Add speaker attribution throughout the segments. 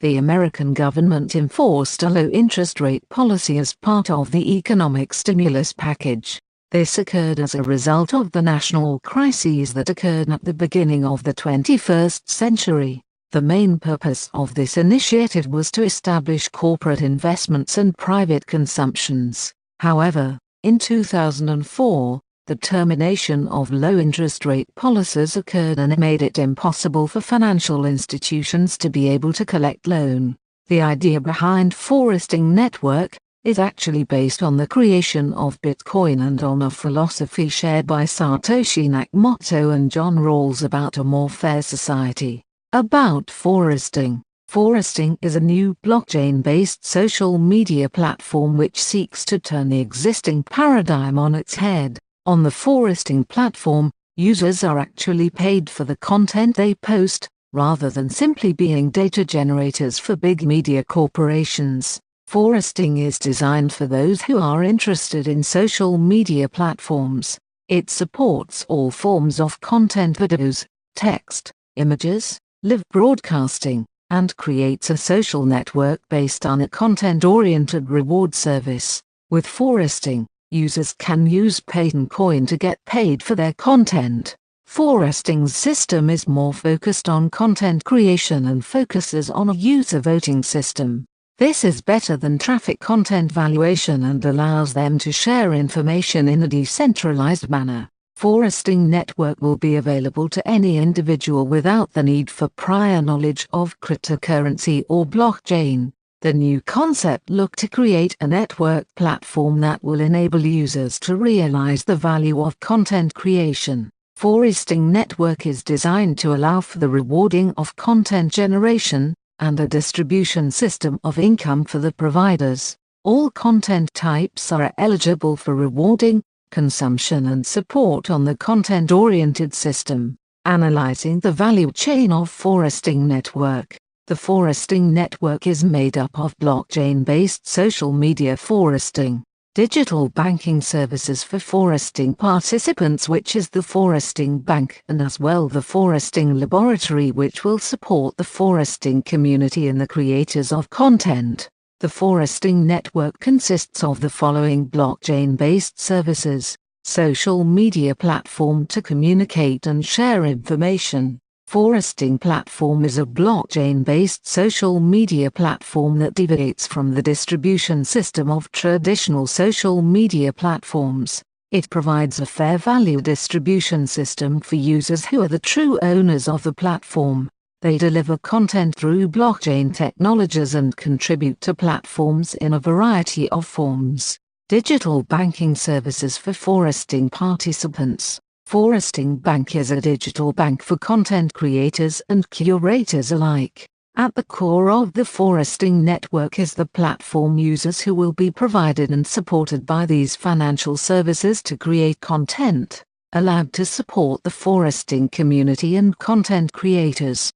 Speaker 1: The American government enforced a low interest rate policy as part of the economic stimulus package. This occurred as a result of the national crises that occurred at the beginning of the 21st century. The main purpose of this initiative was to establish corporate investments and private consumptions. However, in 2004, the termination of low-interest rate policies occurred and it made it impossible for financial institutions to be able to collect loan. The idea behind Foresting Network is actually based on the creation of Bitcoin and on a philosophy shared by Satoshi Nakamoto and John Rawls about a more fair society. About foresting. Foresting is a new blockchain-based social media platform which seeks to turn the existing paradigm on its head. On the Foresting platform, users are actually paid for the content they post, rather than simply being data generators for big media corporations. Foresting is designed for those who are interested in social media platforms. It supports all forms of content: videos, text, images, live broadcasting, and creates a social network based on a content-oriented reward service. With Foresting, users can use Bitcoin to get paid for their content. Foresting's system is more focused on content creation and focuses on a user voting system. This is better than traffic content valuation and allows them to share information in a decentralized manner. Foresting Network will be available to any individual without the need for prior knowledge of cryptocurrency or blockchain. The new concept looks to create a network platform that will enable users to realize the value of content creation. Foresting Network is designed to allow for the rewarding of content generation and a distribution system of income for the providers. All content types are eligible for rewarding, consumption and support on the content-oriented system. Analyzing the value chain of Foresting Network. The Foresting Network is made up of blockchain-based social media foresting, digital banking services for foresting participants, which is the Foresting Bank, and as well the Foresting Laboratory, which will support the foresting community and the creators of content. The Foresting Network consists of the following blockchain-based services: social media platform to communicate and share information. Foresting platform is a blockchain-based social media platform that deviates from the distribution system of traditional social media platforms. It provides a fair value distribution system for users who are the true owners of the platform. They deliver content through blockchain technologies and contribute to platforms in a variety of forms. Digital banking services for foresting participants. Foresting Bank is a digital bank for content creators and curators alike. At the core of the Foresting Network is the platform users who will be provided and supported by these financial services to create content, a lab to support the foresting community and content creators.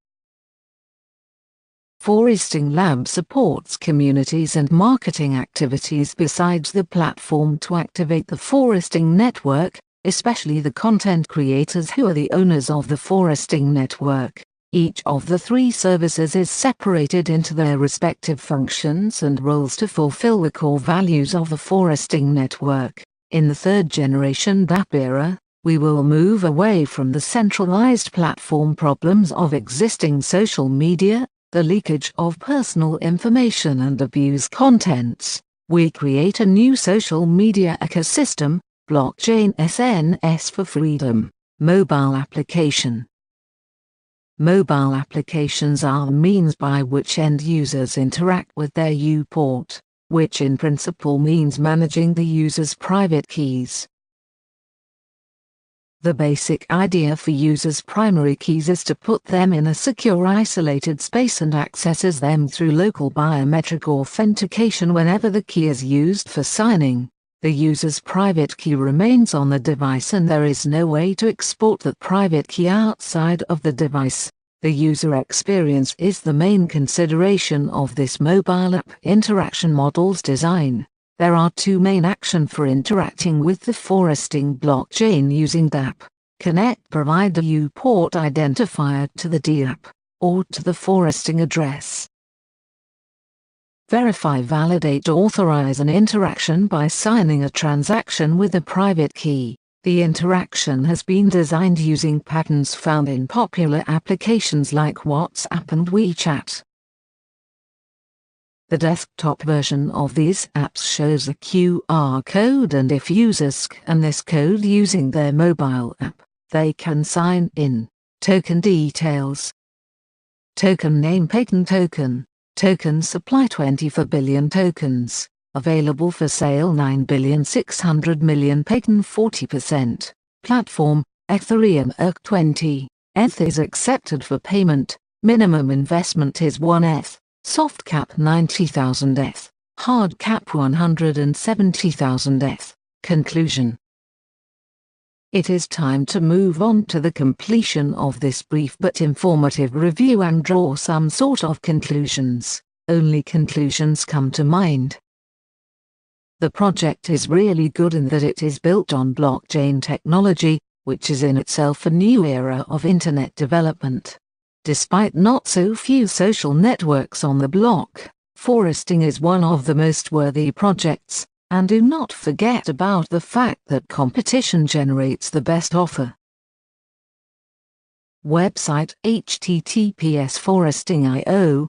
Speaker 1: Foresting Lab supports communities and marketing activities besides the platform to activate the Foresting Network, especially the content creators who are the owners of the Foresting Network. Each of the three services is separated into their respective functions and roles to fulfill the core values of the Foresting Network. In the third-generation DApp era, we will move away from the centralized platform problems of existing social media, the leakage of personal information and abuse contents. We create a new social media ecosystem, Blockchain SNS for Freedom. Mobile application. Mobile applications are the means by which end users interact with their U-port, which in principle means managing the user's private keys. The basic idea for users' primary keys is to put them in a secure isolated space and accesses them through local biometric authentication whenever the key is used for signing. The user's private key remains on the device and there is no way to export that private key outside of the device. The user experience is the main consideration of this mobile app interaction model's design. There are two main actions for interacting with the foresting blockchain using DApp. Connect, provide a U-port identifier to the DApp, or to the foresting address. Verify, validate, authorize an interaction by signing a transaction with a private key. The interaction has been designed using patterns found in popular applications like WhatsApp and WeChat. The desktop version of these apps shows a QR code, and if users scan this code using their mobile app, they can sign in. Token details. Token name: Payton token. Token supply: 24 billion tokens. Available for sale: 9,600,000,000 Payton 40%. Platform: Ethereum ERC20. ETH is accepted for payment. Minimum investment is 1 ETH. Soft cap 90,000 ETH. Hard cap 170,000 ETH. Conclusion. It is time to move on to the completion of this brief but informative review and draw some sort of conclusions. Only conclusions come to mind. The project is really good in that it is built on blockchain technology, which is in itself a new era of internet development. Despite not so few social networks on the block, foresting is one of the most worthy projects. And do not forget about the fact that competition generates the best offer. Website: https://foresting.io